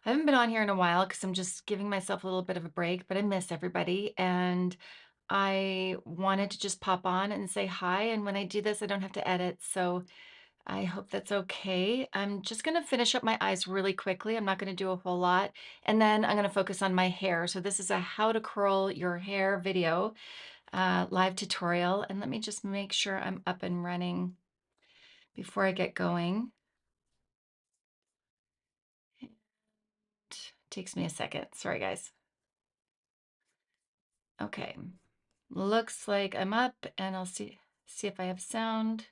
I haven't been on here in a while because I'm just giving myself a little bit of a break, but I miss everybody. And I wanted to just pop on and say hi. And when I do this, I don't have to edit. So I hope that's okay. I'm just going to finish up my eyes really quickly. I'm not going to do a whole lot. And then I'm going to focus on my hair. So this is a how to curl your hair video, live tutorial. And let me just make sure I'm up and running before I get going. It takes me a second. Sorry, guys. Okay. Looks like I'm up and I'll see if I have sound.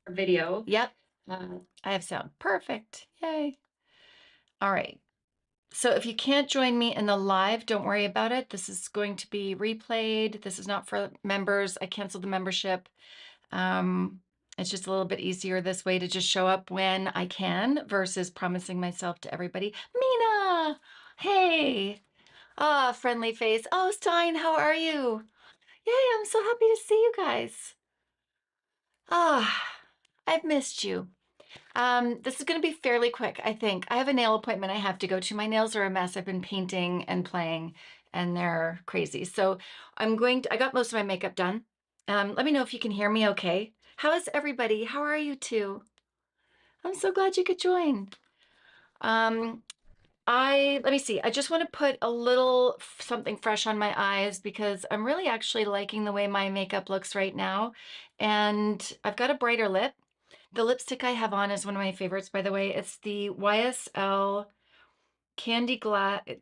Video. Yep. I have sound. Perfect. Yay. All right. So if you can't join me in the live, don't worry about it. This is going to be replayed. This is not for members. I canceled the membership. Um, it's just a little bit easier this way to just show up when I can versus promising myself to everybody. Mina! Hey! Ah, friendly face. Oh, Stein, how are you? Yay, I'm so happy to see you guys. Ah, I've missed you. This is going to be fairly quick, I think. I have a nail appointment I have to go to. My nails are a mess. I've been painting and playing, and they're crazy. So I got most of my makeup done. Let me know if you can hear me okay. How is everybody? How are you two? I'm so glad you could join. Um, let me see. I just want to put a little something fresh on my eyes because I'm really actually liking the way my makeup looks right now. And I've got a brighter lip. The lipstick I have on is one of my favorites, by the way. It's the YSL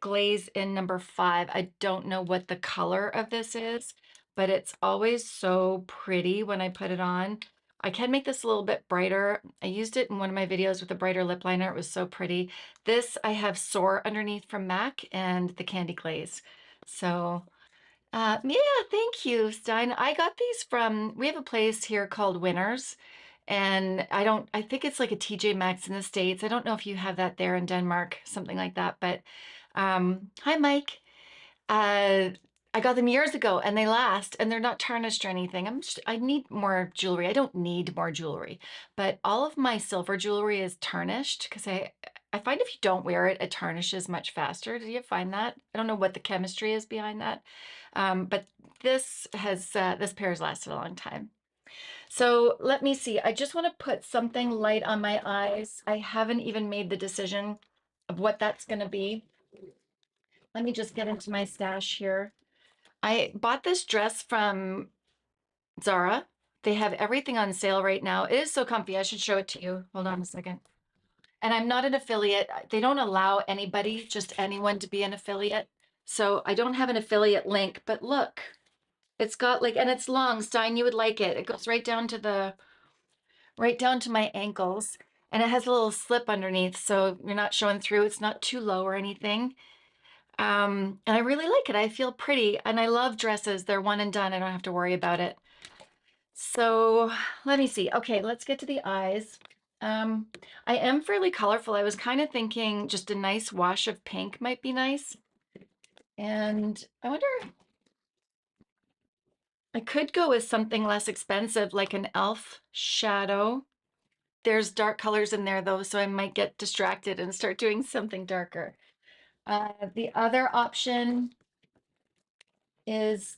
Glaze in number 5. I don't know what the color of this is, but it's always so pretty when I put it on. I can make this a little bit brighter. I used it in one of my videos with a brighter lip liner. It was so pretty. This I have Soar underneath from MAC and the Candy Glaze. So yeah, thank you, Stein. I got these we have a place here called Winners, and I think it's like a TJ Maxx in the States. I don't know if you have that there in Denmark, something like that, but hi, Mike. Uh, I got them years ago and they last and they're not tarnished or anything. I need more jewelry. I don't need more jewelry, but all of my silver jewelry is tarnished because I find if you don't wear it, it tarnishes much faster. Do you find that? I don't know what the chemistry is behind that. But this pair has lasted a long time. So let me see. I just want to put something light on my eyes. I haven't even made the decision of what that's going to be. Let me just get into my stash here. I bought this dress from Zara. They have everything on sale right now. It is so comfy. I should show it to you. Hold on a second. And I'm not an affiliate. They don't allow anybody, just anyone to be an affiliate. So I don't have an affiliate link, but look, it's got like, and it's long, Stein, you would like it. It goes right down to my ankles. And it has a little slip underneath, so you're not showing through. It's not too low or anything. And I really like it. I feel pretty, and I love dresses. They're one and done. I don't have to worry about it. So let me see. Okay, let's get to the eyes. Um, I am fairly colorful. I was kind of thinking just a nice wash of pink might be nice. And I wonder, I could go with something less expensive, like an elf shadow. There's dark colors in there though, so I might get distracted and start doing something darker. The other option is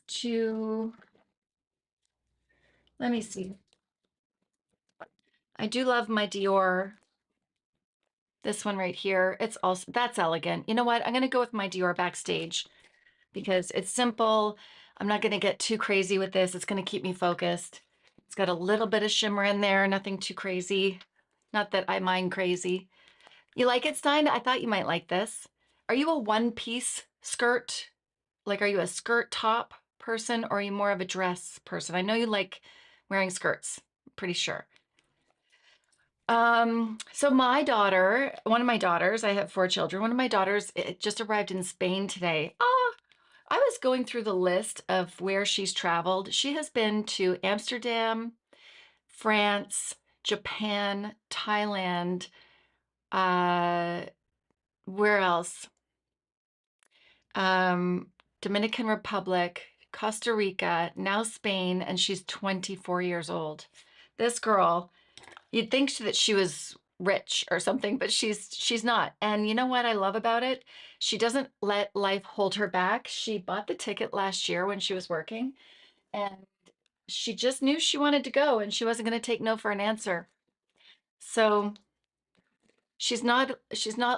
let me see. I do love my Dior. This one right here. That's elegant. You know what? I'm going to go with my Dior Backstage because it's simple. I'm not going to get too crazy with this. It's going to keep me focused. It's got a little bit of shimmer in there, nothing too crazy. Not that I mind crazy. You like it, Stein? I thought you might like this. Are you a one-piece skirt? Like, are you a skirt top person or are you more of a dress person? I know you like wearing skirts, pretty sure. So one of my daughters, I have 4 children. One of my daughters it just arrived in Spain today. I was going through the list of where she's traveled. She has been to Amsterdam, France, Japan, Thailand, uh, where else? Dominican Republic, Costa Rica, now Spain, and she's 24 years old. This girl, you'd think that she was rich or something, but she's not. And you know what I love about it? She doesn't let life hold her back. She bought the ticket last year when she was working, and she just knew she wanted to go and she wasn't going to take no for an answer. So she's not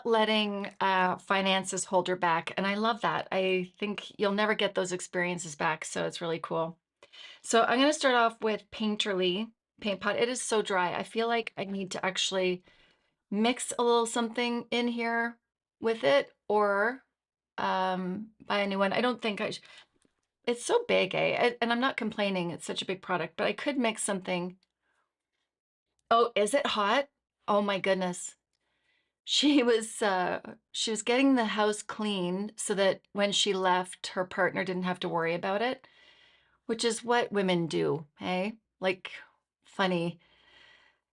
letting finances hold her back, and I love that. I think you'll never get those experiences back, so it's really cool. So I'm going to start off with Painterly paint pot. It is so dry. I feel like I need to actually mix a little something in here with it, or buy a new one. I don't think it's so big, eh? And I'm not complaining. It's such a big product, but I could mix something. Oh, is it hot? Oh my goodness. She was getting the house clean so that when she left, her partner didn't have to worry about it, which is what women do, hey? Like, funny.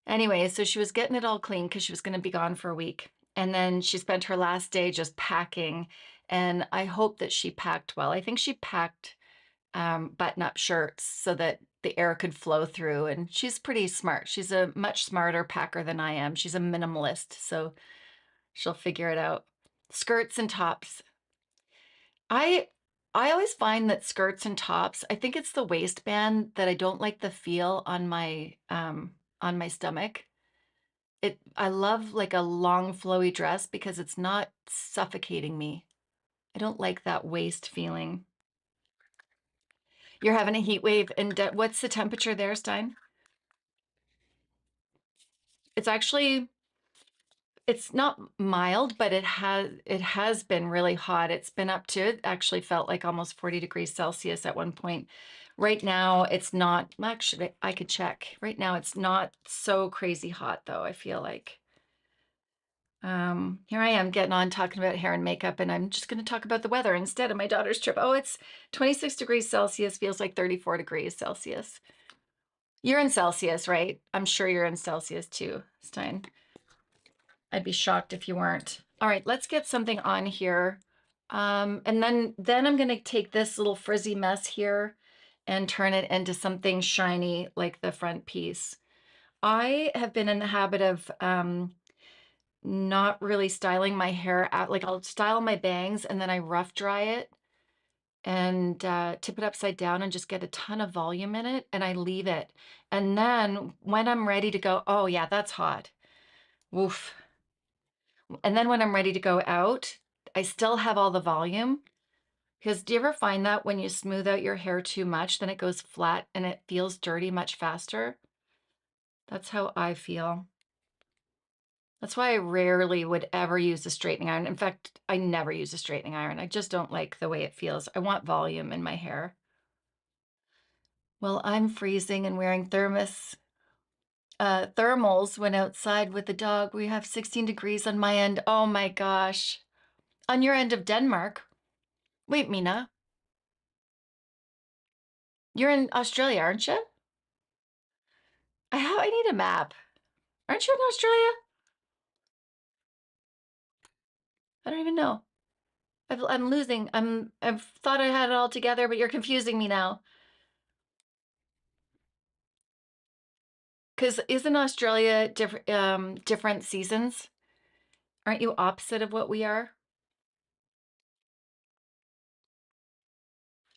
Anyway, so she was getting it all clean because she was going to be gone for a week. And then she spent her last day just packing. And I hope that she packed well. I think she packed button-up shirts so that the air could flow through. And she's pretty smart. She's a much smarter packer than I am. She's a minimalist, so she'll figure it out. Skirts and tops. I I always find that skirts and tops, I think it's the waistband that I don't like the feel on my stomach. I love like a long flowy dress because it's not suffocating me. I don't like that waist feeling. You're having a heat wave, and what's the temperature there, Stein? It's actually it's not mild, but it has been really hot. It's been up to it actually felt like almost 40 degrees Celsius at one point. Right now it's not, actually I could check. Right now it's not so crazy hot though, I feel like. Here I am getting on talking about hair and makeup, and I'm just going to talk about the weather instead of my daughter's trip. Oh, it's 26 degrees Celsius, feels like 34 degrees Celsius. You're in Celsius, right? I'm sure you're in Celsius too, Stein. I'd be shocked if you weren't. All right, let's get something on here. And then I'm going to take this little frizzy mess here and turn it into something shiny like the front piece. I have been in the habit of not really styling my hair out. Like I'll style my bangs and then I rough dry it and tip it upside down and just get a ton of volume in it and I leave it. And then when I'm ready to go, oh yeah, that's hot. Woof. And then when I'm ready to go out, I still have all the volume. Because do you ever find that when you smooth out your hair too much, then it goes flat and it feels dirty much faster? That's how I feel. That's why I rarely would ever use a straightening iron. In fact, I never use a straightening iron. I just don't like the way it feels. I want volume in my hair. Well, I'm freezing and wearing thermals when outside with the dog. We have 16 degrees on my end. Oh my gosh. On your end of Denmark. Wait, Mina, you're in Australia, aren't you? I need a map. Aren't you in Australia? I don't even know. I'm losing. I've thought I had it all together, but you're confusing me now. Because isn't Australia different seasons? Aren't you opposite of what we are?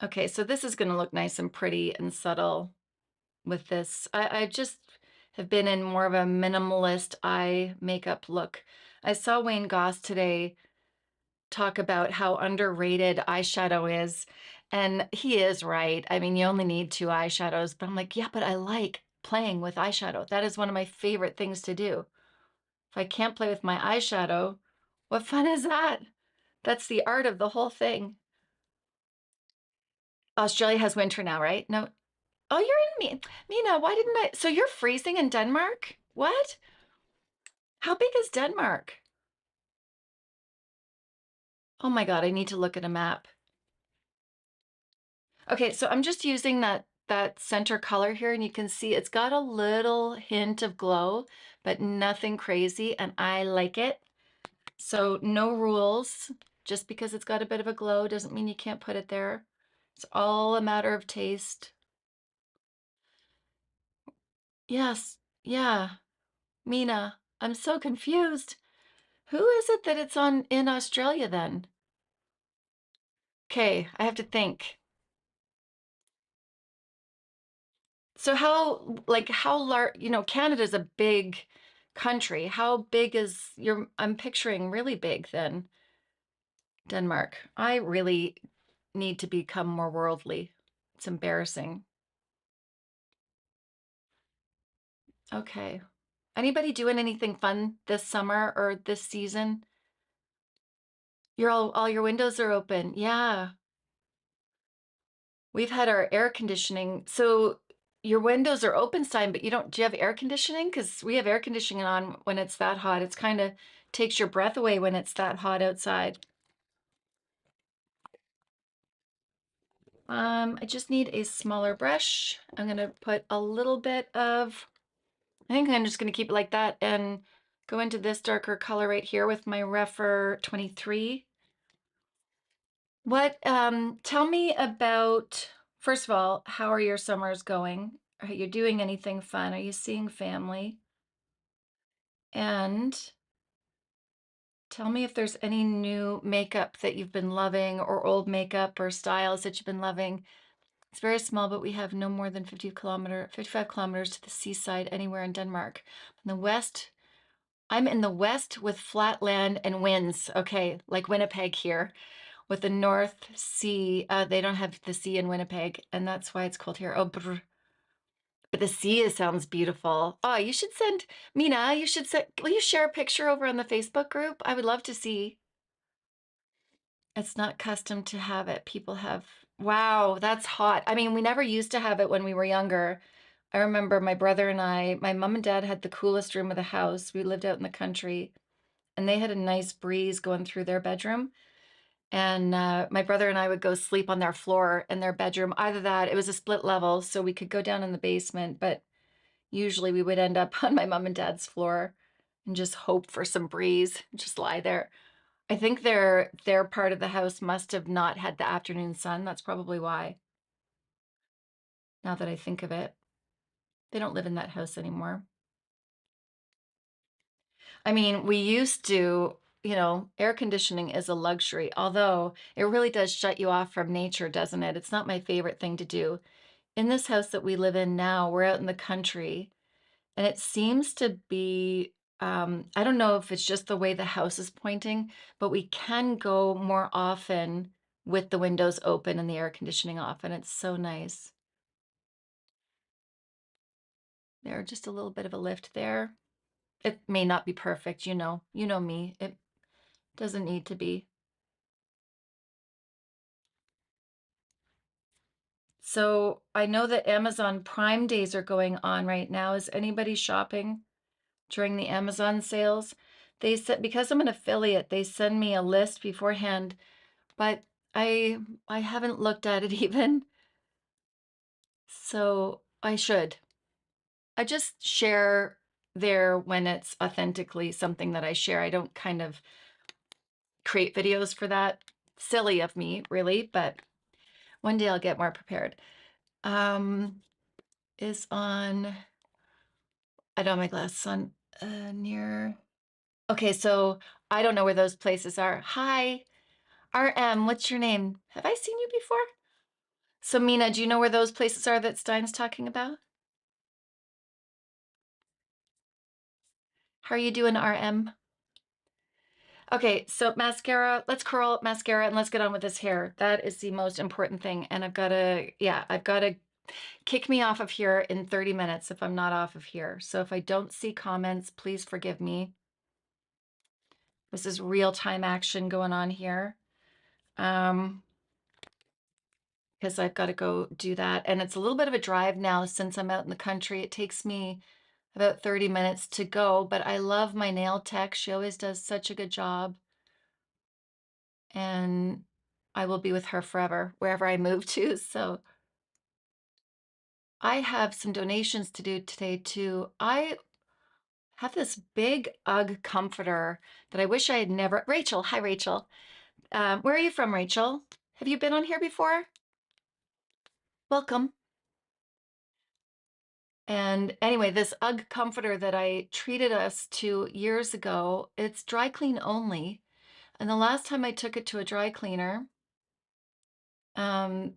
Okay, so this is going to look nice and pretty and subtle with this. I just have been in more of a minimalist eye makeup look. I saw Wayne Goss today talk about how underrated eyeshadow is. And he is right. I mean, you only need two eyeshadows, but I'm like, yeah, but I like playing with eyeshadow. That is one of my favorite things to do. If I can't play with my eyeshadow, what fun is that? That's the art of the whole thing. Australia has winter now, right? No. Oh, you're in me. Mina, why didn't I? So you're freezing in Denmark? What? How big is Denmark? Oh my God, I need to look at a map. Okay, so I'm just using that center color here, and you can see it's got a little hint of glow, but nothing crazy, and I like it. So no rules. Just because it's got a bit of a glow doesn't mean you can't put it there. It's all a matter of taste. Yes, yeah, Mina. I'm so confused. Who is it that it's on in Australia then? Okay, I have to think. So how large, Canada's a big country. How big is I'm picturing really big then, Denmark. I really need to become more worldly. It's embarrassing. Okay. Anybody doing anything fun this summer or this season? All your windows are open. Yeah. We've had our air conditioning. So your windows are open, Stein, but do you have air conditioning? Because we have air conditioning on when it's that hot. It's kind of takes your breath away when it's that hot outside. I just need a smaller brush. I'm gonna put a little bit of, I think I'm just gonna keep it like that and go into this darker color right here with my Refer 23. Tell me about, first of all, how are your summers going? Are you doing anything fun? Are you seeing family? And tell me if there's any new makeup that you've been loving or old makeup or styles that you've been loving. It's very small, but we have no more than 55 kilometers to the seaside anywhere in Denmark. In the west, I'm in the west with flat land and winds. Okay, like Winnipeg here with the North Sea. They don't have the sea in Winnipeg, and that's why it's cold here. Oh, brr. But the sea sounds beautiful. Oh, you should send, Mina, will you share a picture over on the Facebook group? I would love to see. It's not custom to have it. People have, wow, that's hot. I mean, we never used to have it when we were younger. I remember my brother and my mom and dad had the coolest room of the house. We lived out in the country, and they had a nice breeze going through their bedroom. And my brother and I would go sleep on their floor in their bedroom. Either that, it was a split level, so we could go down in the basement, but usually we would end up on my mom and dad's floor and just hope for some breeze, just lie there. I think their part of the house must have not had the afternoon sun. That's probably why, now that I think of it. They don't live in that house anymore. I mean, we used to, air conditioning is a luxury, although it really does shut you off from nature, doesn't it? It's not my favorite thing to do. In this house that we live in now, we're out in the country, and it seems to be, I don't know if it's just the way the house is pointing, but we can go more often with the windows open and the air conditioning off, and it's so nice. There, just a little bit of a lift there. It may not be perfect, you know me. It doesn't need to be. So I know that Amazon Prime days are going on right now. Is anybody shopping during the Amazon sales? They said, because I'm an affiliate, they send me a list beforehand, but I haven't looked at it even. So I should. I just share there when it's authentically something that I share. I don't kind of create videos for that. Silly of me, really, but one day I'll get more prepared. Um, is on, I don't have my glasses on, near. Okay, so I don't know where those places are. Hi, RM, what's your name? Have I seen you before? So Mina, do you know where those places are that Stein's talking about? How are you doing, RM? Okay, so mascara, let's curl up mascara and let's get on with this hair. That is the most important thing. And I've got to kick me off of here in 30 minutes if I'm not off of here. So if I don't see comments, please forgive me. This is real-time action going on here. Because I've got to go do that. And it's a little bit of a drive now since I'm out in the country. It takes me about 30 minutes to go, but I love my nail tech. She always does such a good job. And I will be with her forever, wherever I move to. So I have some donations to do today too. I have this big UGG comforter that I wish I had never. Rachel, hi Rachel. Where are you from, Rachel? Have you been on here before? Welcome. And anyway, this UGG comforter that I treated us to years ago, it's dry clean only. And the last time I took it to a dry cleaner, um,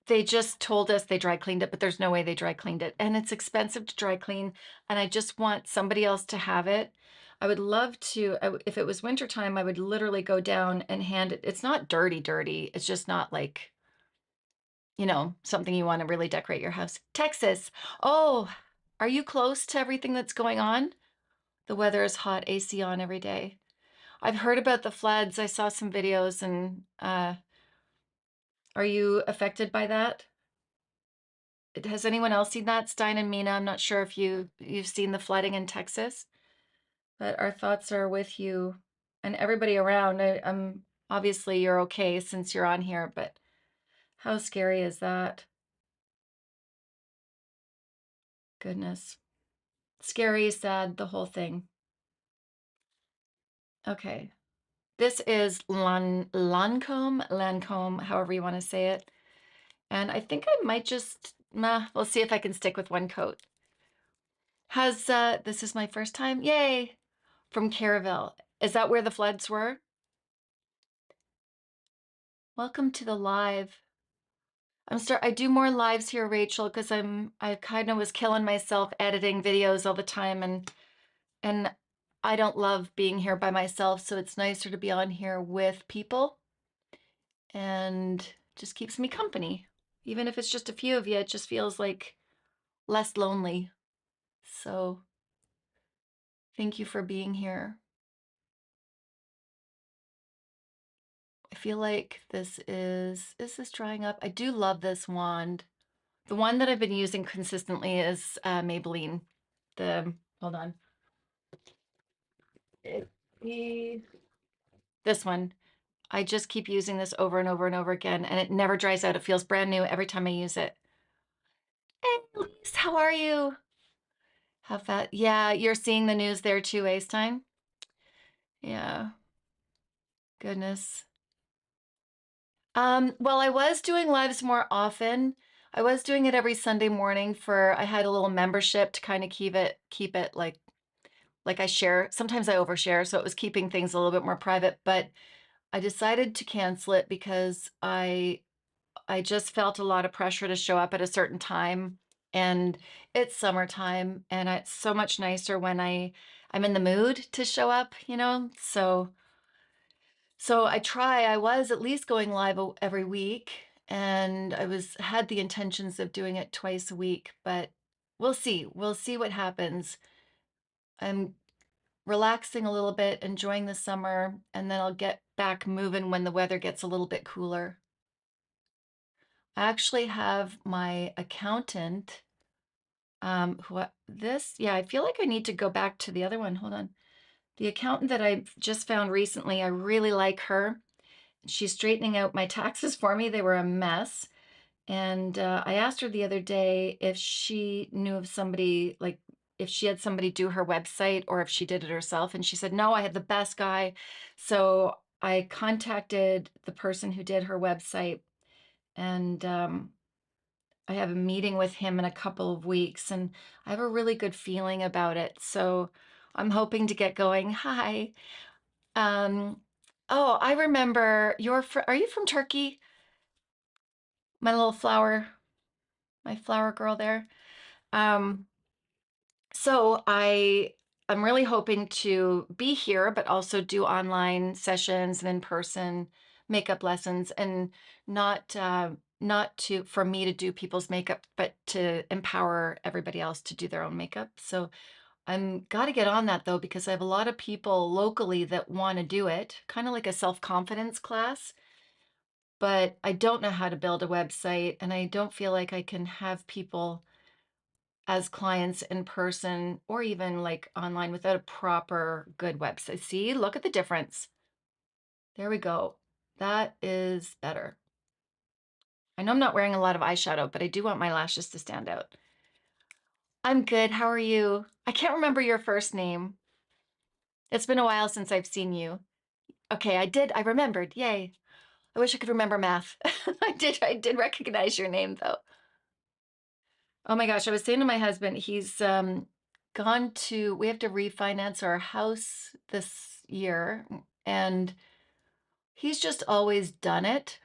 they just told us they dry cleaned it, but there's no way they dry cleaned it. And it's expensive to dry clean. And I just want somebody else to have it. I would love to, if it was wintertime, I would literally go down and hand it. It's not dirty, dirty. It's just not like, something you want to really decorate your house. Texas. Oh, are you close to everything that's going on? The weather is hot, AC on every day. I've heard about the floods. I saw some videos and are you affected by that? Has anyone else seen that? Stein and Mina, I'm not sure if you've seen the flooding in Texas, but our thoughts are with you and everybody around. I'm obviously you're okay since you're on here, but how scary is that? Goodness. Scary, sad, the whole thing. Okay. This is Lancome, however you want to say it. And I think I might just, we'll see if I can stick with one coat. This is my first time, yay, from Caravelle. Is that where the floods were? Welcome to the live. I do more lives here, Rachel, because I kind of was killing myself editing videos all the time and I don't love being here by myself, so it's nicer to be on here with people and just keeps me company. Even if it's just a few of you, it just feels like less lonely. So thank you for being here. I feel like is this drying up? I do love this wand. The one that I've been using consistently is Maybelline. Hold on. It, this one. I just keep using this over and over and over again, and it never dries out. It feels brand new every time I use it. Hey, Elise, how are you? How fat? Yeah, you're seeing the news there too, Einstein? Yeah, goodness. Well, I was doing lives more often. I was doing it every Sunday morning I had a little membership to kind of keep it like I share. Sometimes I overshare, so it was keeping things a little bit more private, but I decided to cancel it because I just felt a lot of pressure to show up at a certain time and it's summertime and it's so much nicer when I'm in the mood to show up. So I was at least going live every week and had the intentions of doing it twice a week, but we'll see. We'll see what happens. I'm relaxing a little bit, enjoying the summer, and then I'll get back moving when the weather gets a little bit cooler. I actually have my accountant, yeah, I feel like I need to go back to the other one. Hold on. The accountant that I just found recently, I really like her. She's straightening out my taxes for me. They were a mess. And I asked her the other day if she knew of somebody, like if she had somebody do her website or if she did it herself. And she said, no, I had the best guy. So I contacted the person who did her website and I have a meeting with him in a couple of weeks and I have a really good feeling about it. So I'm hoping to get going. Hi. Um, oh, I remember are you from Turkey? My little my flower girl there. Um, so I'm really hoping to be here, but also do online sessions and in-person makeup lessons, and not for me to do people's makeup, but to empower everybody else to do their own makeup. So I'm got to get on that though, because I have a lot of people locally that want to do it, kind of like a self-confidence class, but I don't know how to build a website, and I don't feel like I can have people as clients in person or even like online without a proper good website. See, look at the difference. There we go. That is better. I know I'm not wearing a lot of eyeshadow, but I do want my lashes to stand out. I'm good. How are you? I can't remember your first name. It's been a while since I've seen you. Okay, I did. I remembered. Yay. I wish I could remember math. I did recognize your name though. Oh my gosh, I was saying to my husband, he's gone to, we have to refinance our house this year, and he's just always done it.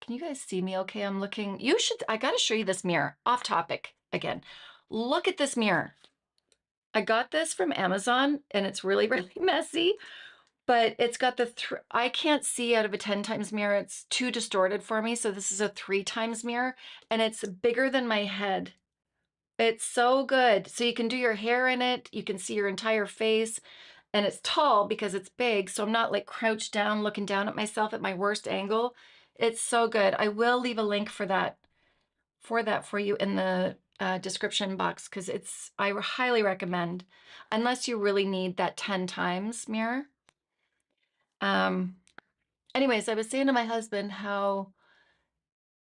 Can you guys see me okay? I'm looking, you should, I got to show you this mirror. Off topic again. Look at this mirror. I got this from Amazon and it's really, really messy, but it's got the, I can't see out of a 10 times mirror. It's too distorted for me. So this is a 3 times mirror and it's bigger than my head. It's so good. So you can do your hair in it. You can see your entire face and it's tall because it's big. So I'm not like crouched down, looking down at myself at my worst angle. It's so good. I will leave a link for that for you in the description box because I highly recommend, unless you really need that 10 times mirror. Um, Anyways, I was saying to my husband how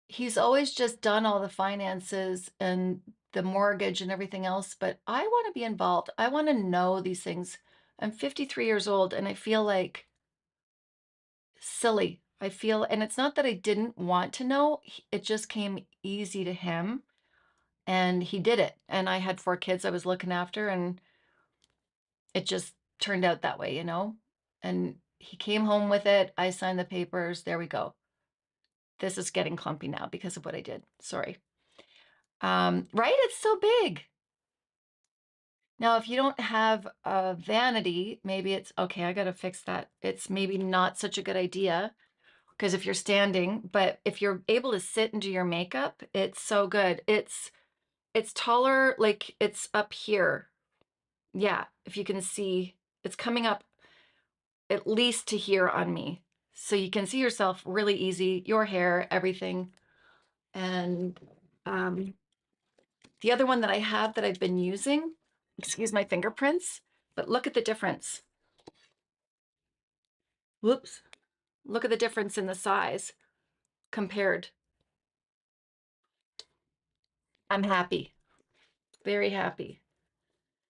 he's always just done all the finances and the mortgage and everything else, but I want to be involved. I want to know these things. I'm 53 years old and I feel like silly. I feel, and it's not that I didn't want to know, it just came easy to him and he did it. And I had 4 kids I was looking after and it just turned out that way, you know? And he came home with it. I signed the papers. There we go. This is getting clumpy now because of what I did. Sorry. Right? It's so big. Now, if you don't have a vanity, maybe it's okay. I got to fix that. It's maybe not such a good idea because if you're standing, but if you're able to sit and do your makeup, it's so good. It's taller, like it's up here. Yeah, if you can see, it's coming up at least to here on me. So you can see yourself really easy, your hair, everything. And um, the other one that I have that I've been using, excuse my fingerprints, but look at the difference. Whoops. Look at the difference in the size compared. I'm happy, very happy.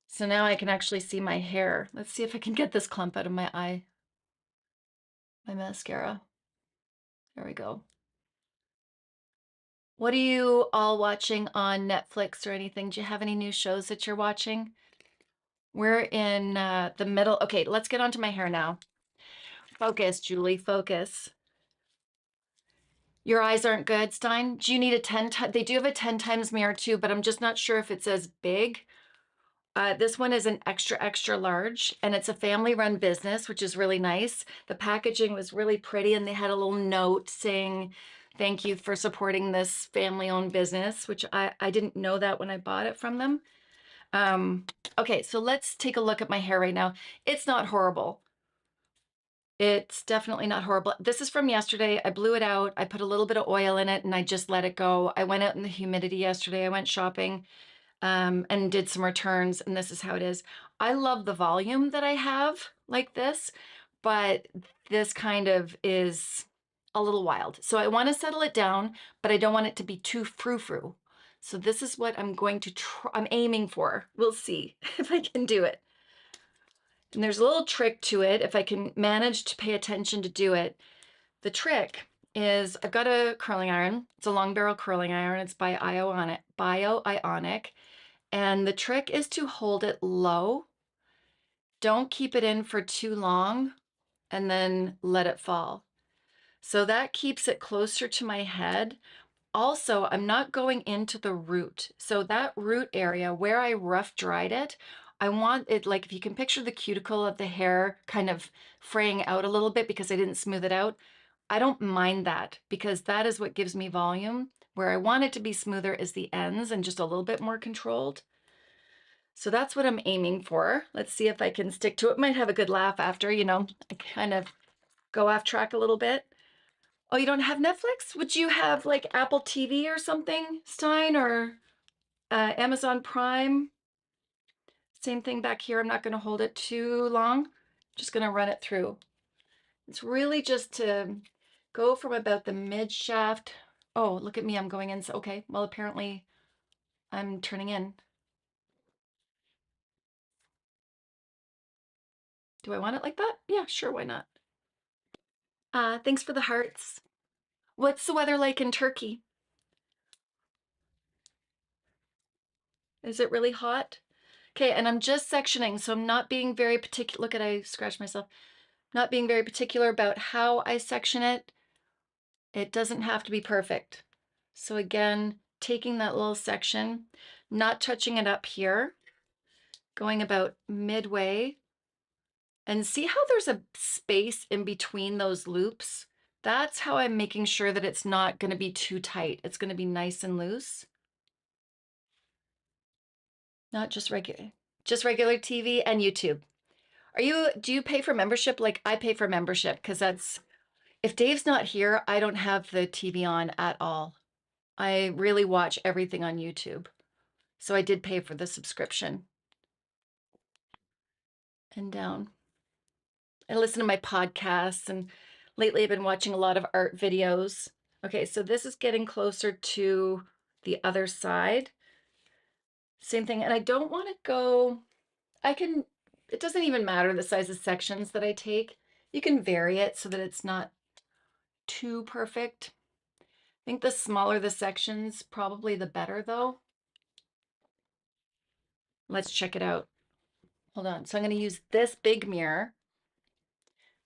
So now I can actually see my hair. Let's see if I can get this clump out of my eye, my mascara. There we go. What are you all watching on Netflix or anything? Do you have any new shows that you're watching? We're in the middle. Okay, let's get onto my hair now. Focus, Julie, focus. Your eyes aren't good, Stein. Do you need a 10 times? They do have a 10 times mirror too, but I'm just not sure if it's as big. This one is an extra, extra large, and it's a family-run business, which is really nice. The packaging was really pretty, and they had a little note saying, thank you for supporting this family-owned business, which I didn't know that when I bought it from them. Okay, so let's take a look at my hair right now. It's not horrible. It's definitely not horrible. This is from yesterday. I blew it out. I put a little bit of oil in it and I just let it go. I went out in the humidity yesterday. I went shopping and did some returns, and this is how it is. I love the volume that I have like this, but this kind of is a little wild. So I want to settle it down, but I don't want it to be too frou-frou. So this is what I'm going to try, I'm aiming for. We'll see if I can do it. And there's a little trick to it if I can manage to pay attention to do it. The trick is I've got a curling iron. It's a long barrel curling iron. It's by Ionic. And the trick is to hold it low. Don't keep it in for too long and then let it fall. So that keeps it closer to my head. Also, I'm not going into the root. So that root area where I rough dried it, I want it like if you can picture the cuticle of the hair kind of fraying out a little bit because I didn't smooth it out. I don't mind that because that is what gives me volume. Where I want it to be smoother is the ends and just a little bit more controlled. So that's what I'm aiming for. Let's see if I can stick to it. Might have a good laugh after, you know, I kind of go off track a little bit. Oh, you don't have Netflix? Would you have like Apple TV or something, Stein, or Amazon Prime? Same thing back here. I'm not going to hold it too long. Just going to run it through. It's really just to go from about the mid shaft. Oh, look at me. I'm going in. Okay, well, apparently I'm turning in. Do I want it like that? Yeah, sure. Why not? Thanks for the hearts. What's the weather like in Turkey? Is it really hot? Okay, and I'm just sectioning, so I'm not being very particular. Look at, I scratched myself. Not being very particular about how I section it. It doesn't have to be perfect. So again, taking that little section, not touching it up here, going about midway, and see how there's a space in between those loops? That's how I'm making sure that it's not going to be too tight. It's going to be nice and loose. Not just regular TV and YouTube. Do you pay for membership? Like I pay for membership because if Dave's not here, I don't have the TV on at all. I really watch everything on YouTube. So I did pay for the subscription. And down. I listen to my podcasts, and lately I've been watching a lot of art videos. Okay, so this is getting closer to the other side. Same thing. And I don't want to go, it doesn't even matter the size of sections that I take. You can vary it so that it's not too perfect. I think the smaller the sections, probably the better though. Let's check it out. Hold on. So I'm going to use this big mirror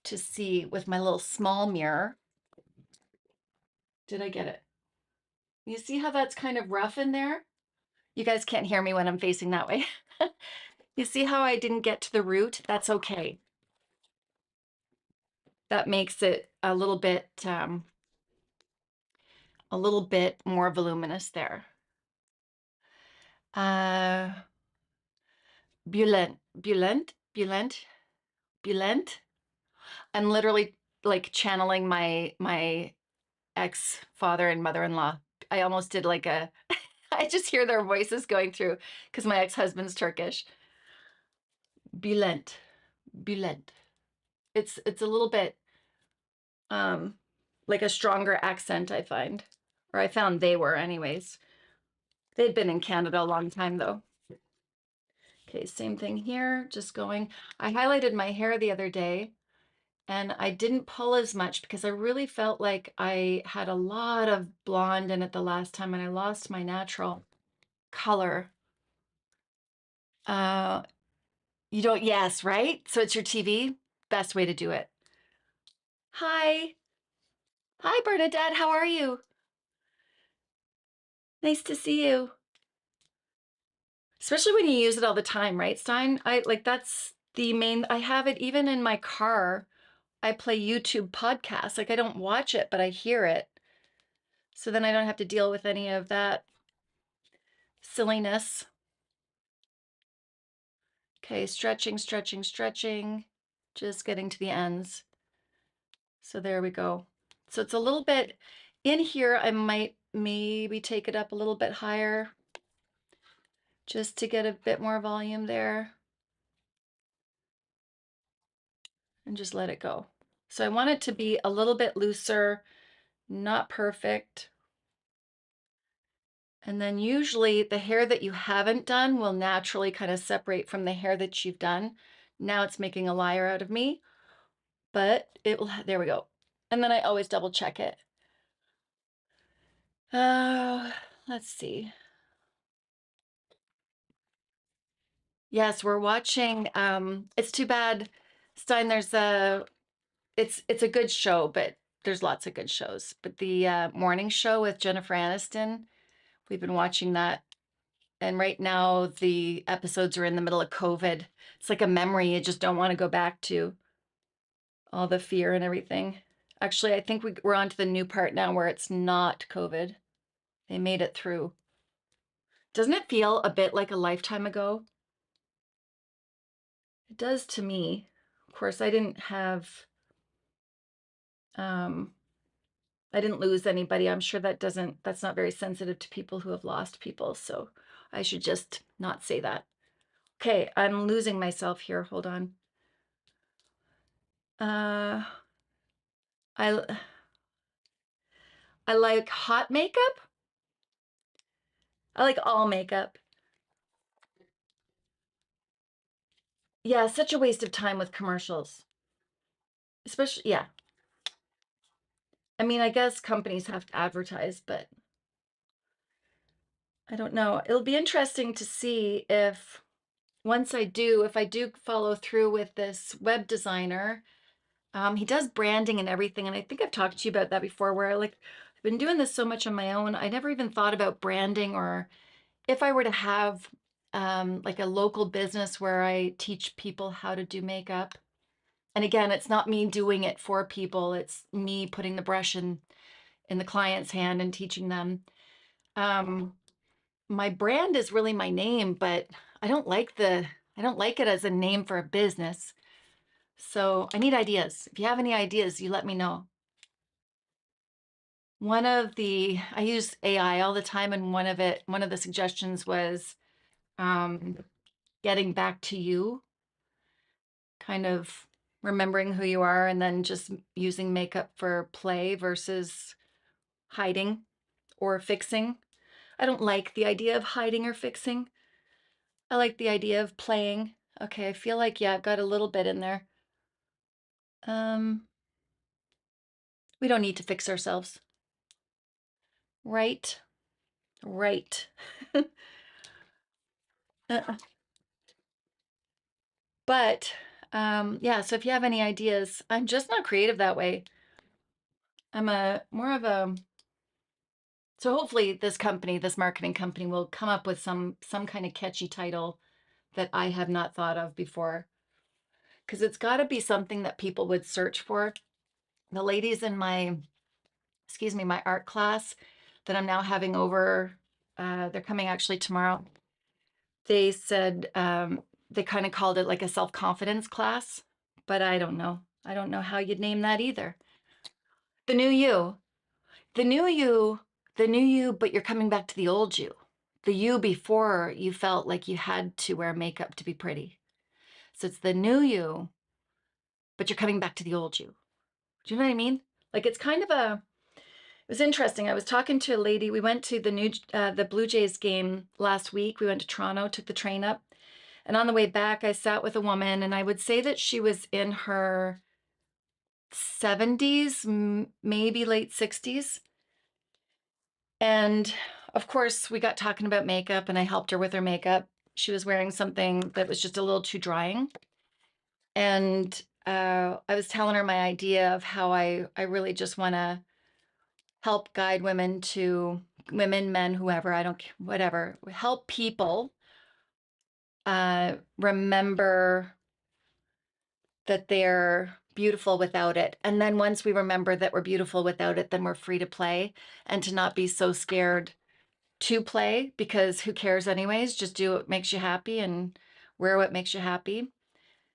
to see with my little small mirror. Did I get it? You see how that's kind of rough in there? You guys can't hear me when I'm facing that way. You see how I didn't get to the root? That's okay. That makes it a little bit more voluminous there. Bulent. I'm literally like channeling my ex-father and mother-in-law. I almost did like a, I just hear their voices going through because my ex-husband's Turkish. Bulent. It's a little bit um like a stronger accent, I find. Or I found they were anyways. They'd been in Canada a long time though. Okay, same thing here, just going. I highlighted my hair the other day and I didn't pull as much because I really felt like I had a lot of blonde in it the last time and I lost my natural color. Uh, you don't, yes, right? So it's your TV? Best way to do it. Hi. Hi, Bernadette. How are you? Nice to see you. Especially when you use it all the time, right, Stein? That's the main, I have it even in my car. I play YouTube podcasts. Like I don't watch it, but I hear it. So then I don't have to deal with any of that silliness. Okay, stretching. Just getting to the ends. So there we go. So it's a little bit in here. I might maybe take it up a little bit higher just to get a bit more volume there. And just let it go. So I want it to be a little bit looser, not perfect. And then usually the hair that you haven't done will naturally kind of separate from the hair that you've done. Now it's making a liar out of me, but it will, there we go. And then I always double check it. Let's see. Yes, we're watching, it's too bad, Stein, it's a good show, but there's lots of good shows. But the morning show with Jennifer Aniston, we've been watching that. And right now the episodes are in the middle of COVID. It's like a memory you just don't want to go back to. All the fear and everything. Actually, I think we're on to the new part now where it's not COVID. They made it through. Doesn't it feel a bit like a lifetime ago? It does to me. Of course, um, I didn't lose anybody. I'm sure that's not very sensitive to people who have lost people. So I should just not say that. Okay, I'm losing myself here. Hold on. Uh, I I like hot makeup. I like all makeup. Yeah, such a waste of time with commercials. Especially, yeah. I mean, I guess companies have to advertise, but I don't know. It'll be interesting to see if if I do follow through with this web designer. He does branding and everything, and I think I've talked to you about that before, where like I've been doing this so much on my own. I never even thought about branding, or if I were to have like a local business where I teach people how to do makeup. And again, it's not me doing it for people, it's me putting the brush in the client's hand and teaching them. Um, my brand is really my name, but I don't like the I don't like it as a name for a business. So I need ideas. If you have any ideas, you let me know. I use AI all the time, and one of the suggestions was um, getting back to you, kind of remembering who you are, and then just using makeup for play versus hiding or fixing. I don't like the idea of hiding or fixing. I like the idea of playing. Okay, I feel like, yeah, I've got a little bit in there. Um, we don't need to fix ourselves. Right, right. Uh, but yeah, so if you have any ideas, I'm just not creative that way. I'm a more of a so hopefully this company, this marketing company will come up with some kind of catchy title that I have not thought of before. Because it's got to be something that people would search for. The ladies in my art class that I'm now having over, they're coming actually tomorrow. They said they kind of called it like a self-confidence class, but I don't know. I don't know how you'd name that either. The new you, the new you, the new you, but you're coming back to the old you. The you before you felt like you had to wear makeup to be pretty. So it's the new you, but you're coming back to the old you. Do you know what I mean? Like it's kind of it was interesting. I was talking to a lady. We went to the Blue Jays game last week. We went to Toronto, took the train up. And on the way back, I sat with a woman, and I would say that she was in her 70s, maybe late 60s. And of course, we got talking about makeup, and I helped her with her makeup. She was wearing something that was just a little too drying. And I was telling her my idea of how I really just want to help guide women, men, whoever, I don't, whatever, help people remember that they're beautiful without it. And then once we remember that we're beautiful without it, then we're free to play and to not be so scared to play, because who cares anyways? Just do what makes you happy and wear what makes you happy.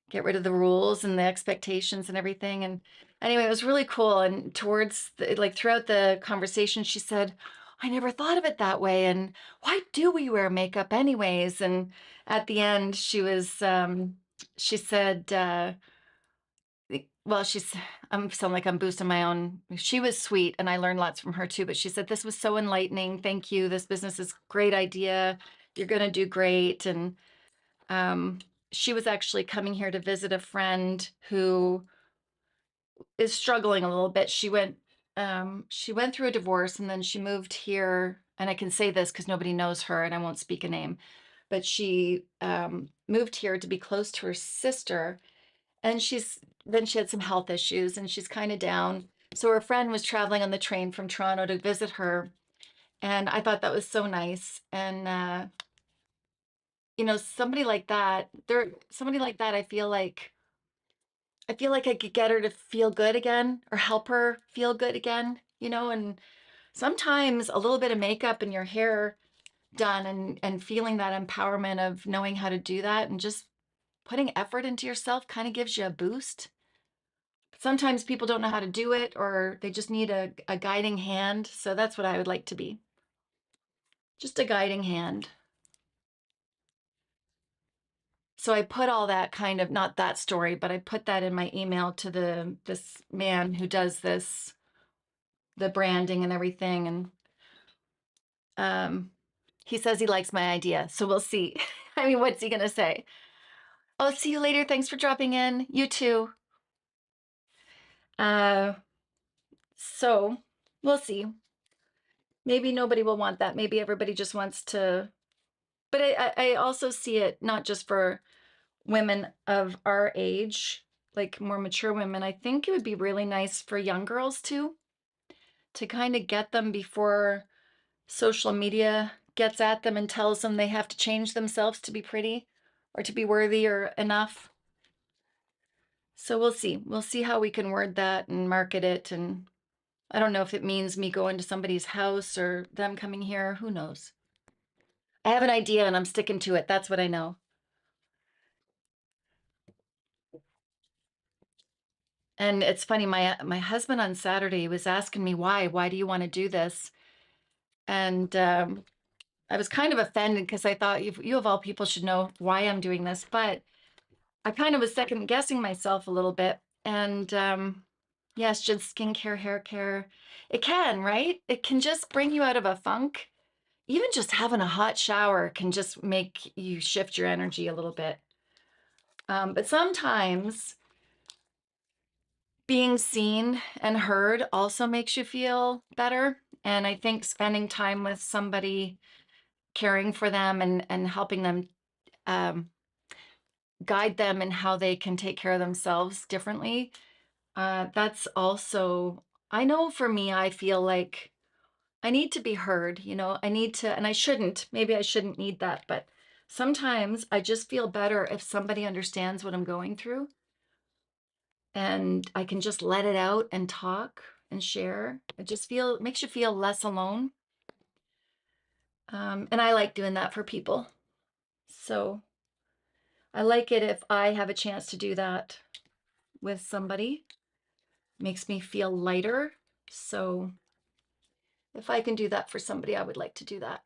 Get rid of the rules and the expectations and everything. And anyway, it was really cool. And like throughout the conversation, she said, I never thought of it that way. And why do we wear makeup anyways? And at the end, she said, well, I'm sound like I'm boosting my own. She was sweet and I learned lots from her too. But she said, this was so enlightening. Thank you. This business is a great idea. You're going to do great. And um, she was actually coming here to visit a friend who is struggling a little bit. She went through a divorce and then she moved here. And I can say this because nobody knows her and I won't speak a name, but she moved here to be close to her sister. And then she had some health issues and she's kind of down. So her friend was traveling on the train from Toronto to visit her. And I thought that was so nice. And somebody like that, I feel like I could get her to feel good again or help her feel good again, and sometimes a little bit of makeup and your hair done and feeling that empowerment of knowing how to do that and just putting effort into yourself kind of gives you a boost. Sometimes people don't know how to do it or they just need a guiding hand. So that's what I would like to be. Just a guiding hand. So I put all that kind of, not that story, but I put that in my email to this man who does the branding and everything. And he says he likes my idea. So we'll see. I mean, what's he going to say? Oh, see you later. Thanks for dropping in. You too. Uh, so we'll see. maybe nobody will want that. Maybe everybody just wants to, but I also see it not just for women of our age, like more mature women. I think it would be really nice for young girls too, to kind of get them before social media gets at them and tells them they have to change themselves to be pretty or to be worthy or enough. So we'll see. We'll see how we can word that and market it. And I don't know if it means me going to somebody's house or them coming here. Who knows? I have an idea and I'm sticking to it. That's what I know. And it's funny, my husband on Saturday was asking me why. Why do you want to do this? And I was kind of offended because I thought you of all people should know why I'm doing this. But I kind of was second guessing myself a little bit. And yes, just skincare, hair care. It can, right? It can just bring you out of a funk. Even just having a hot shower can just make you shift your energy a little bit. But sometimes being seen and heard also makes you feel better. And I think spending time with somebody, caring for them and helping them, um, guide them in how they can take care of themselves differently. That's also, I know for me, I feel like I need to be heard, I need to, and I shouldn't, maybe I shouldn't need that, but sometimes I just feel better if somebody understands what I'm going through and I can just let it out and talk and share. It makes you feel less alone. And I like doing that for people. So I like it if I have a chance to do that with somebody. Makes me feel lighter. So if I can do that for somebody, I would like to do that.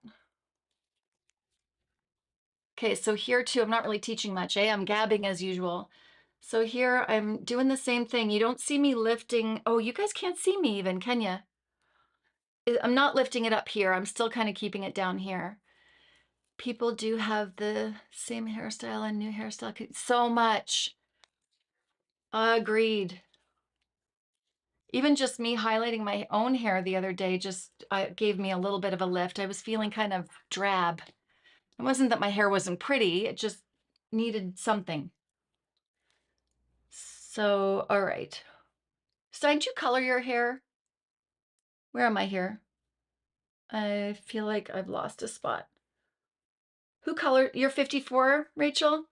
Okay, so here too, I'm not really teaching much, eh? I'm gabbing as usual. So here I'm doing the same thing. You don't see me lifting. Oh, you guys can't see me even, can you? I'm not lifting it up here. I'm still kind of keeping it down here. People do have the same hairstyle and new hairstyle. So much. Agreed. Even just me highlighting my own hair the other day just gave me a little bit of a lift. I was feeling kind of drab. It wasn't that my hair wasn't pretty, it just needed something. So, all right. Stein, did you color your hair? Where am I here? I feel like I've lost a spot. Who colored? You're 54, Rachel?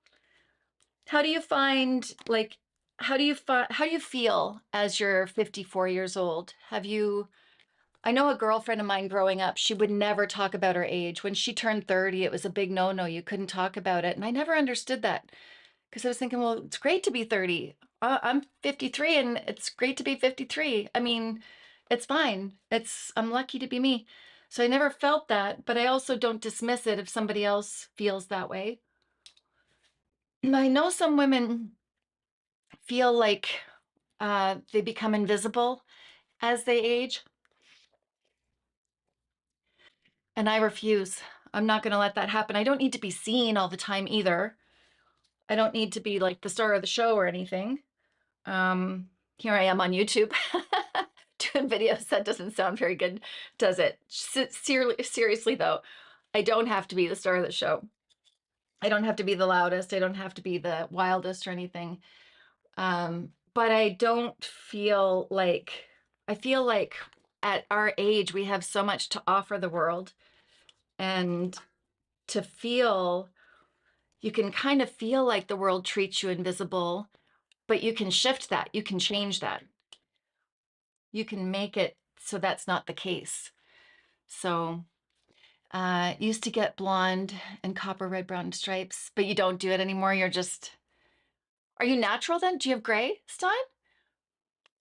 How do you find, like, how do you feel as you're 54 years old? I know a girlfriend of mine growing up, she would never talk about her age. When she turned 30, it was a big no-no. You couldn't talk about it. And I never understood that because I was thinking, well, it's great to be 30. I'm 53 and it's great to be 53. I mean, it's fine. I'm lucky to be me. So I never felt that, but I also don't dismiss it if somebody else feels that way. I know some women feel like they become invisible as they age, and I refuse. I'm not going to let that happen. I don't need to be seen all the time either. I don't need to be like the star of the show or anything. Um, Here I am on YouTube doing videos. That doesn't sound very good, does it? Seriously, though, I don't have to be the star of the show. I don't have to be the loudest. I don't have to be the wildest or anything. But I don't feel like, I feel like at our age, we have so much to offer the world. And to feel, you can kind of feel like the world treats you invisible, but you can shift that. You can change that. You can make it so that's not the case. So, used to get blonde and copper, red, brown stripes, but you don't do it anymore. Are you natural then? Do you have gray, Stein?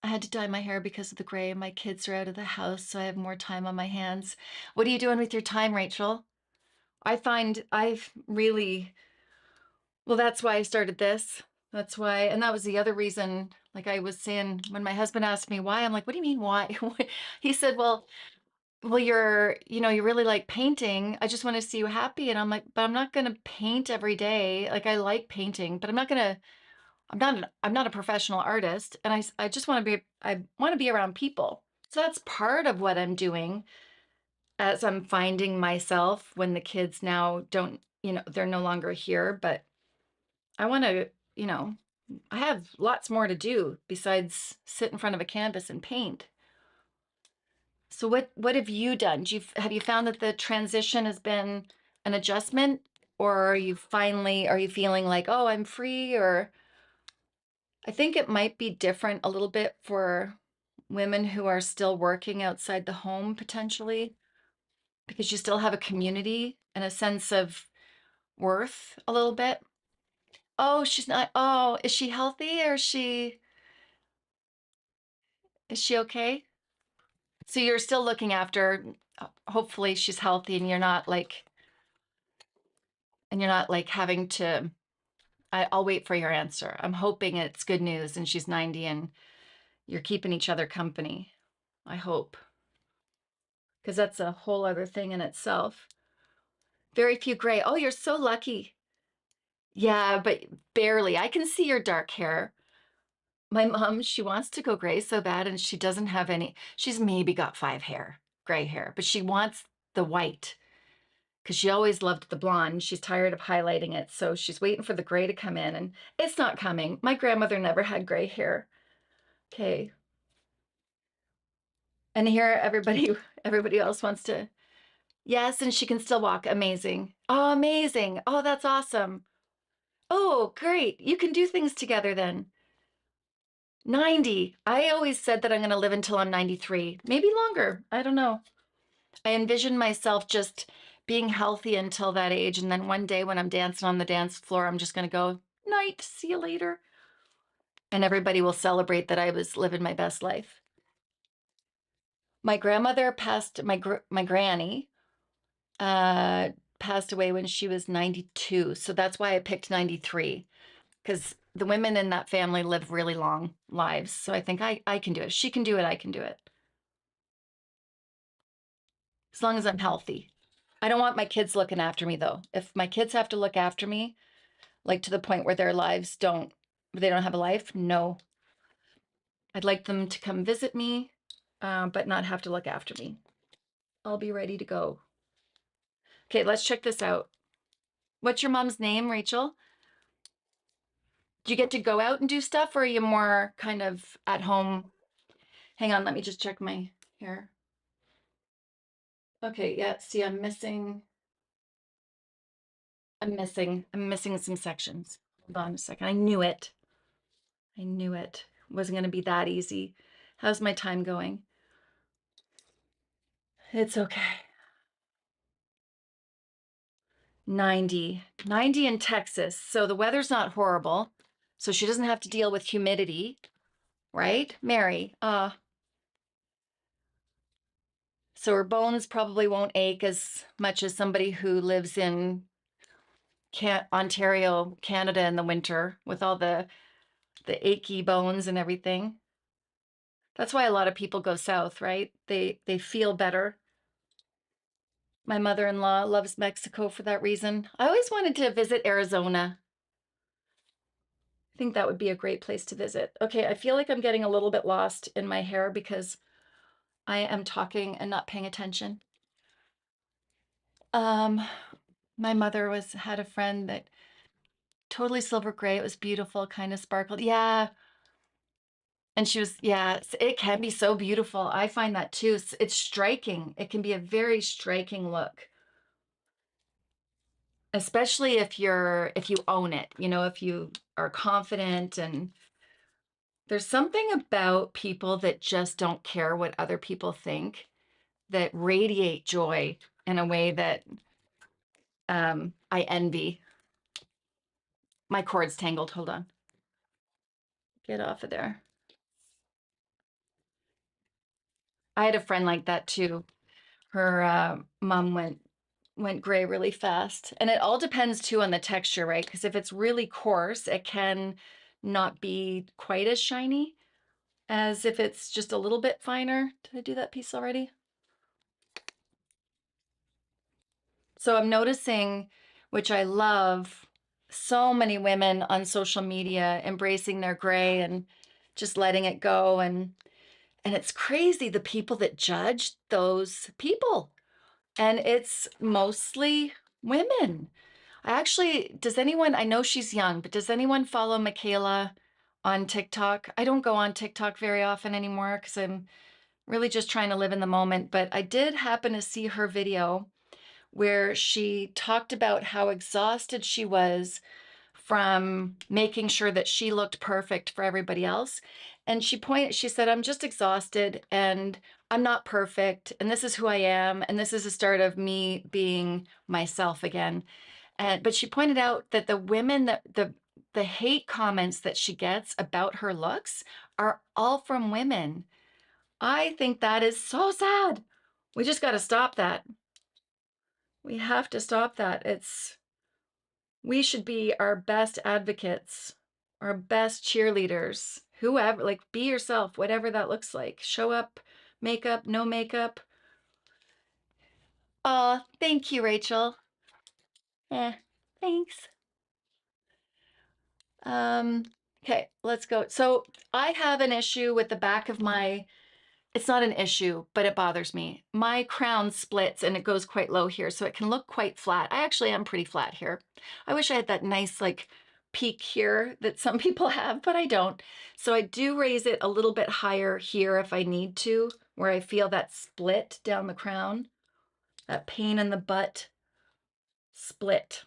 I had to dye my hair because of the gray. My kids are out of the house, so I have more time on my hands. What are you doing with your time, Rachel? I find I've really, well, that's why I started this. That's why, and that was the other reason, like I was saying, when my husband asked me why, I'm like, what do you mean why? He said, well, you really like painting. I just want to see you happy. And I'm like, but I'm not going to paint every day. Like I like painting, but I'm not a professional artist. And I just want to be, I want to be around people. So that's part of what I'm doing. as I'm finding myself when the kids now don't, they're no longer here, but I want to, I have lots more to do besides sit in front of a canvas and paint. So what have you done? Have you found that the transition has been an adjustment, or are you feeling like, oh, I'm free? Or I think it might be different a little bit for women who are still working outside the home potentially, because you still have a community and a sense of worth a little bit. Oh, she's not. Oh, is she healthy, or is she okay? So you're still looking after, hopefully she's healthy, and you're not like having to. I'll wait for your answer. I'm hoping it's good news and she's 90 and you're keeping each other company. I hope, because that's a whole other thing in itself. Very few gray. Oh, you're so lucky. Yeah, but barely. I can see your dark hair. My mom, she wants to go gray so bad, and she doesn't have any. She's maybe got gray hair, but she wants the white because she always loved the blonde. She's tired of highlighting it. So she's waiting for the gray to come in, and it's not coming. My grandmother never had gray hair. Okay. And here everybody else wants to. Yes, and she can still walk. Amazing. Oh, amazing. Oh, that's awesome. Oh, great. You can do things together then. 90. I always said that I'm going to live until I'm 93, maybe longer. I don't know. I envision myself just being healthy until that age. And then one day when I'm dancing on the dance floor, I'm just going to go, night, see you later. And everybody will celebrate that I was living my best life. My grandmother passed, my granny uh, passed away when she was 92. So that's why I picked 93, because the women in that family live really long lives. So I think I can do it. She can do it. I can do it. As long as I'm healthy. I don't want my kids looking after me though. If my kids have to look after me, like to the point where they don't have a life, no. I'd like them to come visit me, but not have to look after me. I'll be ready to go. Okay, let's check this out. What's your mom's name, Rachel? Do you get to go out and do stuff, or are you more kind of at home? Hang on, let me just check my hair. Okay, yeah, see, I'm missing some sections. Hold on a second. I knew it. I knew it. It wasn't going to be that easy. How's my time going? It's okay. 90 in Texas. So the weather's not horrible. So she doesn't have to deal with humidity, right? Mary, so her bones probably won't ache as much as somebody who lives in Ontario, Canada in the winter with all the achy bones and everything. That's why a lot of people go south, right? They feel better. My mother-in-law loves Mexico for that reason. I always wanted to visit Arizona. I think that would be a great place to visit. Okay, I feel like I'm getting a little bit lost in my hair because I am talking and not paying attention. Um, my mother had a friend that totally silver gray. It was beautiful, kind of sparkled. Yeah. And she was, yeah, it can be so beautiful. I find that too. It's striking. It can be a very striking look, especially if you own it, if you are confident. And there's something about people that just don't care what other people think, that radiate joy in a way that I envy. My cord's tangled. Hold on. Get off of there. I had a friend like that too. Her mom went gray really fast. And it all depends too on the texture, right? Because if it's really coarse, it can not be quite as shiny as if it's just a little bit finer. Did I do that piece already? So I'm noticing, which I love, so many women on social media embracing their gray and just letting it go. And it's crazy the people that judge those people. and it's mostly women. Does anyone, I know she's young, but does anyone follow Michaela on TikTok? I don't go on TikTok very often anymore because I'm really just trying to live in the moment. But I did happen to see her video where she talked about how exhausted she was from making sure that she looked perfect for everybody else. And she said, I'm just exhausted and I'm not perfect. And this is who I am. And this is the start of me being myself again. But she pointed out that the women that the hate comments that she gets about her looks are all from women. I think that is so sad. We just got to stop that. We have to stop that. We should be our best advocates, our best cheerleaders, whoever, like be yourself, whatever that looks like. Show up, makeup, no makeup. Oh, thank you, Rachel. Thanks. Um, okay, let's go. So I have an issue with the back of it's not an issue, but it bothers me. My crown splits and it goes quite low here, so it can look quite flat. I actually am pretty flat here. I wish I had that nice like peak here that some people have, but I don't. So I do raise it a little bit higher here if I need to, where I feel that split down the crown, that pain in the butt split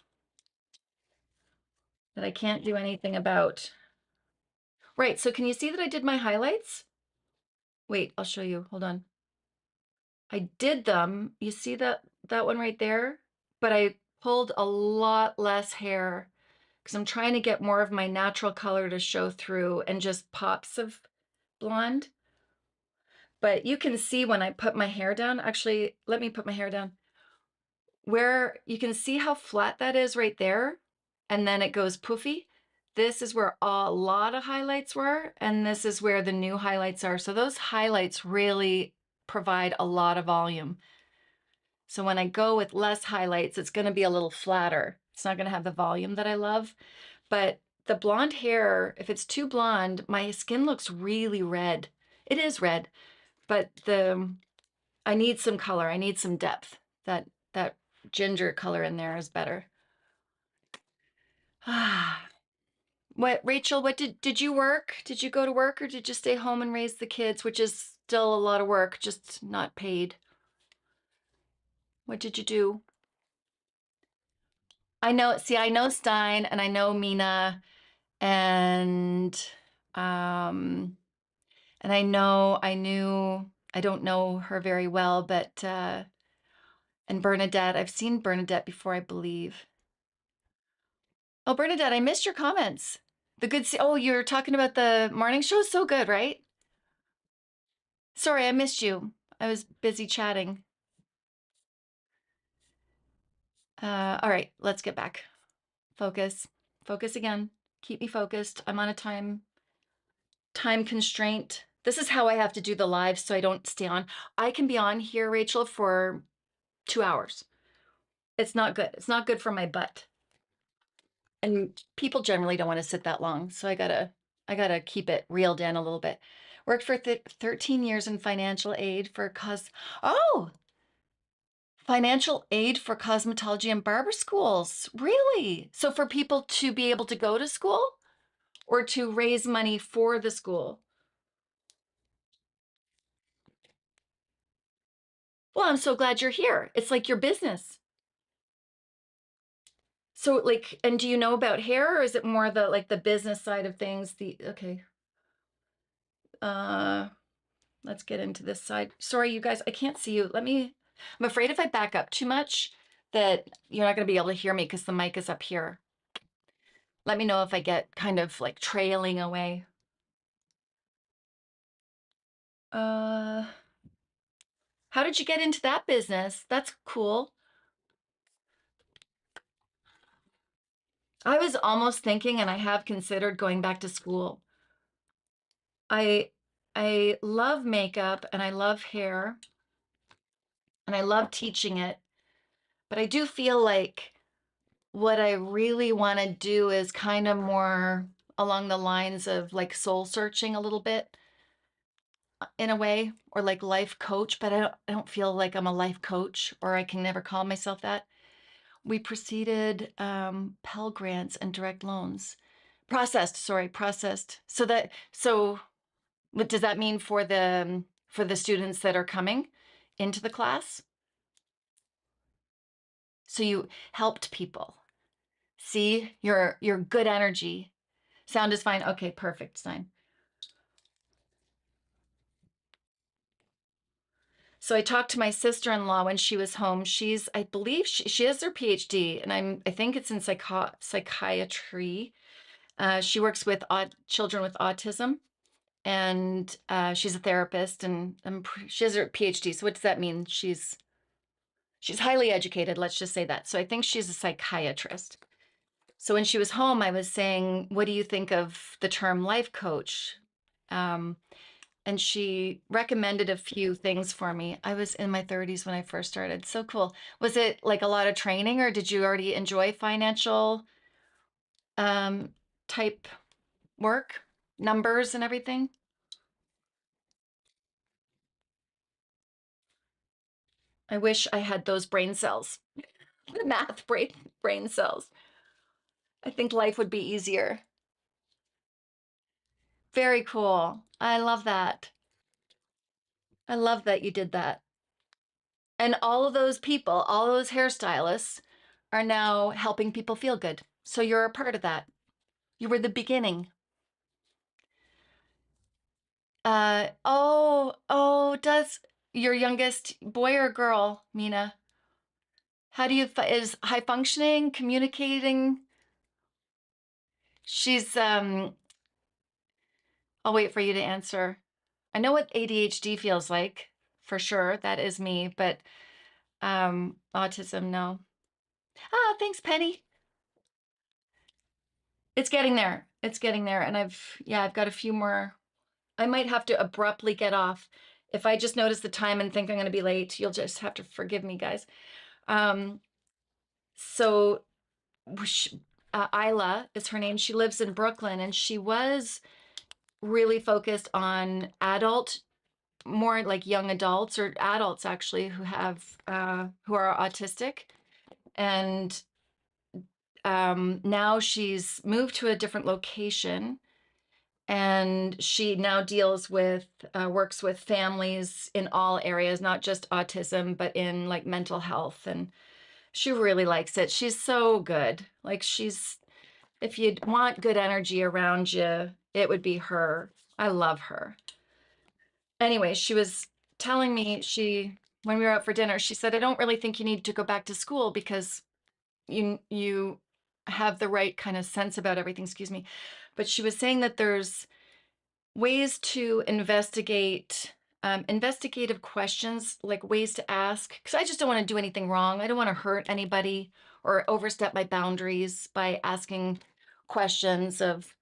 that I can't do anything about. Right, so can you see that I did my highlights? Wait, I'll show you. Hold on. I did them. You see that one right there? But I pulled a lot less hair because I'm trying to get more of my natural color to show through and just pops of blonde. But you can see when I put my hair down, actually, let me put my hair down, where you can see how flat that is right there. And then it goes poofy. This is where a lot of highlights were, and this is where the new highlights are. So those highlights really provide a lot of volume. So when I go with less highlights, it's going to be a little flatter. It's not going to have the volume that I love. But the blonde hair, if it's too blonde, my skin looks really red. It is red, but I need some color. I need some depth. That ginger color in there is better. Ah. What, Rachel, what did you work? Did you go to work or did you stay home and raise the kids, which is still a lot of work, just not paid? What did you do? I know Stein and I know Mina and um I don't know her very well, but and Bernadette, I've seen Bernadette before, I believe. Oh, Bernadette, I missed your comments. Oh, you're talking about the morning show? So good, right? Sorry, I missed you. I was busy chatting. All right, let's get back. Focus. Focus again. Keep me focused. I'm on a time constraint. This is how I have to do the live so I don't stay on. I can be on here, Rachel, for 2 hours. It's not good. It's not good for my butt. And people generally don't want to sit that long. So I gotta keep it reeled in a little bit. Worked for 13 years in financial aid for financial aid for cosmetology and barber schools. Really? So for people to be able to go to school or to raise money for the school? Well, I'm so glad you're here. It's like your business. So like, and do you know about hair or is it more the like the business side of things? Okay. Uh, let's get into this side. Sorry, you guys, I can't see you. I'm afraid if I back up too much that you're not going to be able to hear me because the mic is up here. Let me know if I get kind of like trailing away. Uh, how did you get into that business? That's cool. I was almost thinking, and I have considered going back to school. I I love makeup and I love hair and I love teaching it, but I do feel like what I really want to do is kind of more along the lines of like soul searching a little bit. in a way, or like life coach, but I don't feel like I'm a life coach, or I can never call myself that. We preceded Pell Grants and direct loans. Processed. So what does that mean for the students that are coming into the class? So you helped people. See, your good energy. Sound is fine. Okay, perfect, Stein. So I talked to my sister-in-law when she was home. I believe she has her PhD, and I think it's in psychiatry. She works with children with autism, and she's a therapist, and she has her PhD. So what does that mean? She's highly educated. Let's just say that. So I think she's a psychiatrist. So when she was home, I was saying, "What do you think of the term life coach?" Um, and she recommended a few things for me. I was in my 30s when I first started. So cool. Was it like a lot of training, or did you already enjoy financial um, type work, numbers and everything? I wish I had those brain cells, the math brain cells. I think life would be easier. Very cool. I love that. I love that you did that. And all of those people, all those hairstylists are now helping people feel good. So you're a part of that. You were the beginning. Does your youngest boy or girl, Mina? How do you, is high functioning, communicating? She's, I'll wait for you to answer. I know what ADHD feels like, for sure. That is me, but autism, no. Ah, thanks, Penny. It's getting there. It's getting there. And I've got a few more. I might have to abruptly get off. If I just notice the time and think I'm going to be late, you'll just have to forgive me, guys. Um, so Isla is her name. She lives in Brooklyn, and she was really focused on more like young adults or adults actually who are autistic. And now she's moved to a different location, and she now works with families in all areas, not just autism, but in like mental health. And she really likes it. She's so good. If you want good energy around you, it would be her. I love her. Anyway, she was telling me, when we were out for dinner, she said, "I don't really think you need to go back to school because you have the right kind of sense about everything." Excuse me. But she was saying that there's ways to investigative questions, like ways to ask, because I just don't want to do anything wrong. I don't want to hurt anybody or overstep my boundaries by asking questions of,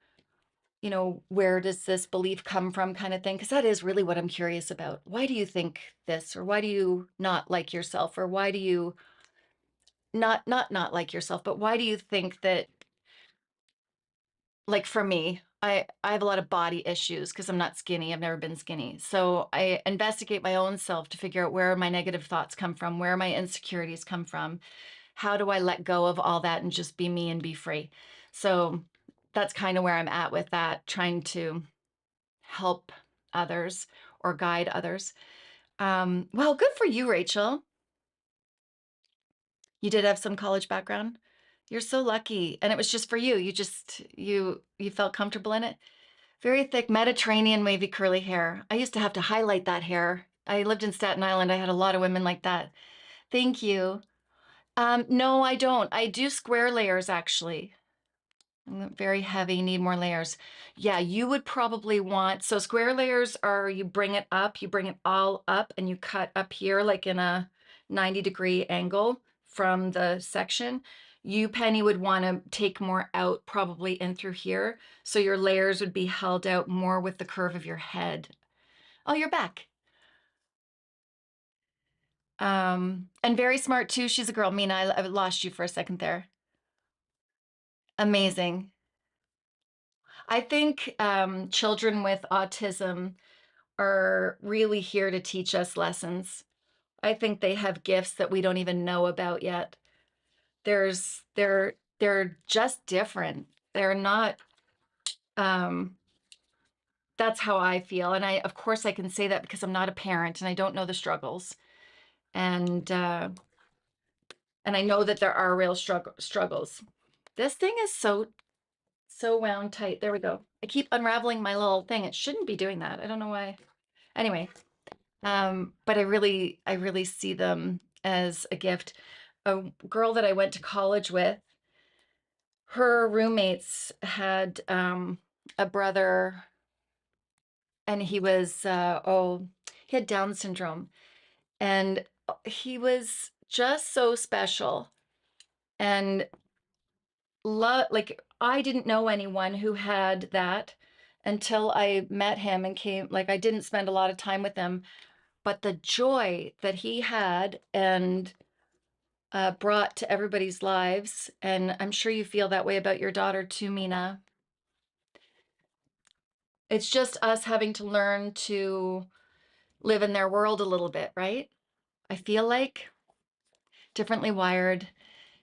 where does this belief come from, kind of thing, because that is really what I'm curious about. Why do you think this, or why do you not like yourself, or why do you not like yourself, but why do you think that, like for me, I have a lot of body issues because I'm not skinny. I've never been skinny. So I investigate my own self to figure out where my negative thoughts come from, where my insecurities come from. How do I let go of all that and just be me and be free? So that's kind of where I'm at with that, trying to help others or guide others. Well, good for you, Rachel. You did have some college background. You're so lucky. And it was just for you. You felt comfortable in it. Very thick Mediterranean wavy curly hair. I used to have to highlight that hair. I lived in Staten Island. I had a lot of women like that. Thank you. No, I don't. I do square layers actually. Very heavy, need more layers. Yeah, you would probably want, so square layers are, you bring it up, you bring it all up, and you cut up here like in a 90-degree angle from the section. You, Penny, would want to take more out probably in through here. So your layers would be held out more with the curve of your head. Oh, you're back. And very smart too. She's a girl. Mina, I lost you for a second there. Amazing. I think children with autism are really here to teach us lessons. I think they have gifts that we don't even know about yet. They're just different. They're not that's how I feel. And I, of course, I can say that because I'm not a parent and I don't know the struggles. And I know that there are real struggles. This thing is so wound tight. There we go. I keep unraveling my little thing. It shouldn't be doing that. I don't know why. Anyway, but I really see them as a gift. A girl that I went to college with, her roommates had a brother, and he was he had Down syndrome, and he was just so special. And like I didn't know anyone who had that until I met him and came, like I didn't spend a lot of time with him, but the joy that he had and brought to everybody's lives, and I'm sure you feel that way about your daughter too, Mina. It's just us having to learn to live in their world a little bit, right? I feel like differently wired.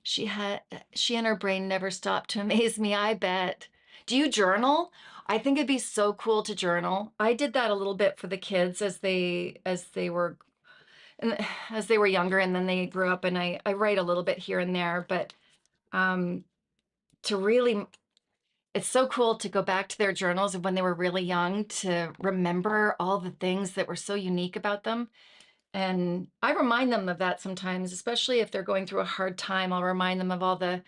She and her brain never stopped to amaze me, I bet. Do you journal? I think it'd be so cool to journal. I did that a little bit for the kids as they were as they were younger, and then they grew up, and I write a little bit here and there, but um to really, it's so cool to go back to their journals of when they were really young, to remember all the things that were so unique about them. And I remind them of that sometimes, especially if they're going through a hard time. I'll remind them of all the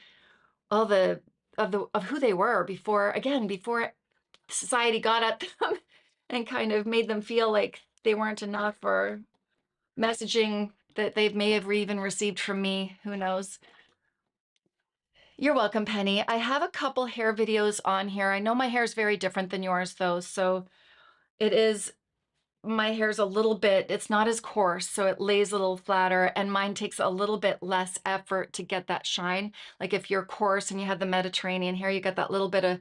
of who they were before, again, before society got at them and kind of made them feel like they weren't enough, or messaging that they may have even received from me, who knows. You're welcome, Penny. I have a couple hair videos on here. I know my hair is very different than yours though, so it is, my hair's a little bit, it's not as coarse, so it lays a little flatter, and mine takes a little bit less effort to get that shine. Like if you're coarse and you have the Mediterranean hair, you got that little bit of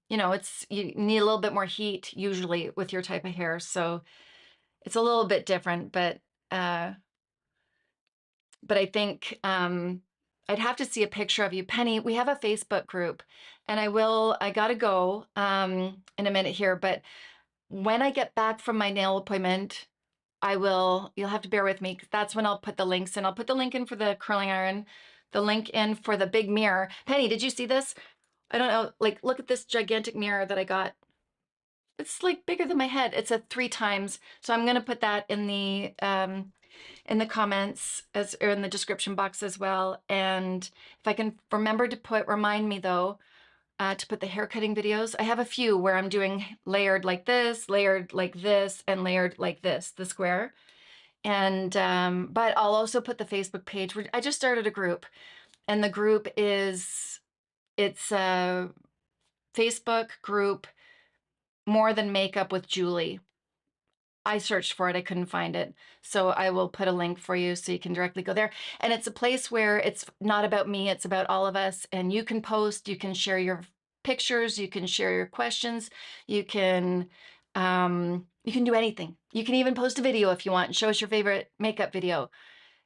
you know, it's, you need a little bit more heat usually with your type of hair, so it's a little bit different. Uh but I think I'd have to see a picture of you. Penny, we have a Facebook group, and I gotta go in a minute here, but when I get back from my nail appointment, you'll have to bear with me, 'cause that's when I'll put the links in. I'll put the link in for the curling iron, the link in for the big mirror. Penny, did you see this? I don't know, like, look at this gigantic mirror that I got. It's like bigger than my head. It's a 3 times. So I'm gonna put that in the comments, as or in the description box as well. And if I can remember to remind me though, to put the hair cutting videos. I have a few where I'm doing layered like this, and layered like this, the square. And but I'll also put the Facebook page. I just started a group, and the group it's a Facebook group, More Than Makeup with Julie. I searched for it, I couldn't find it. So I will put a link for you so you can directly go there. And it's a place where it's not about me, it's about all of us. And you can post, you can share your pictures, you can share your questions, you can do anything. You can even post a video if you want and show us your favorite makeup video.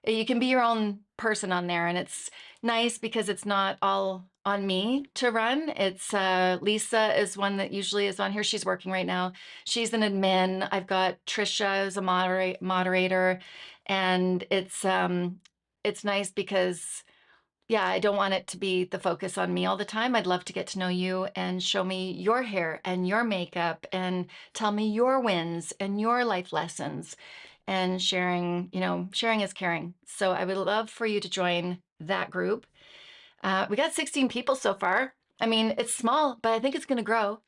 You can be your own person on there, and it's nice because it's not all on me to run. It's Lisa is one that usually is on here. She's working right now. She's an admin. I've got Trisha as a moderator, and it's nice because, yeah, I don't want it to be the focus on me all the time. I'd love to get to know you and show me your hair and your makeup and tell me your wins and your life lessons. And sharing, you know, sharing is caring. So I would love for you to join that group. We got 16 people so far. I mean, it's small, but I think it's going to grow.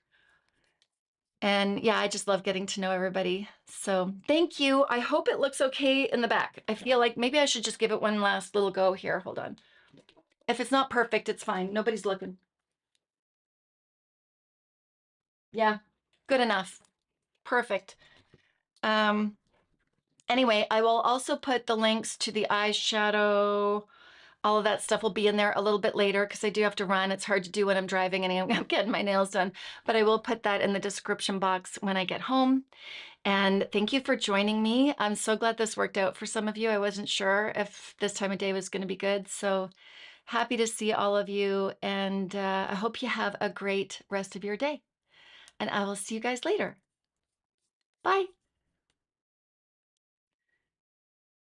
And yeah, I just love getting to know everybody. So thank you. I hope it looks okay in the back. I feel like maybe I should just give it one last little go here. Hold on. If it's not perfect, it's fine. Nobody's looking. Yeah, good enough. Perfect. Anyway, I will also put the links to the eyeshadow All of that stuff will be in there a little bit later because I do have to run. It's hard to do when I'm driving and I'm getting my nails done, but I will put that in the description box when I get home. And thank you for joining me. I'm so glad this worked out for some of you. I wasn't sure if this time of day was going to be good. So happy to see all of you. And I hope you have a great rest of your day. And I will see you guys later. Bye.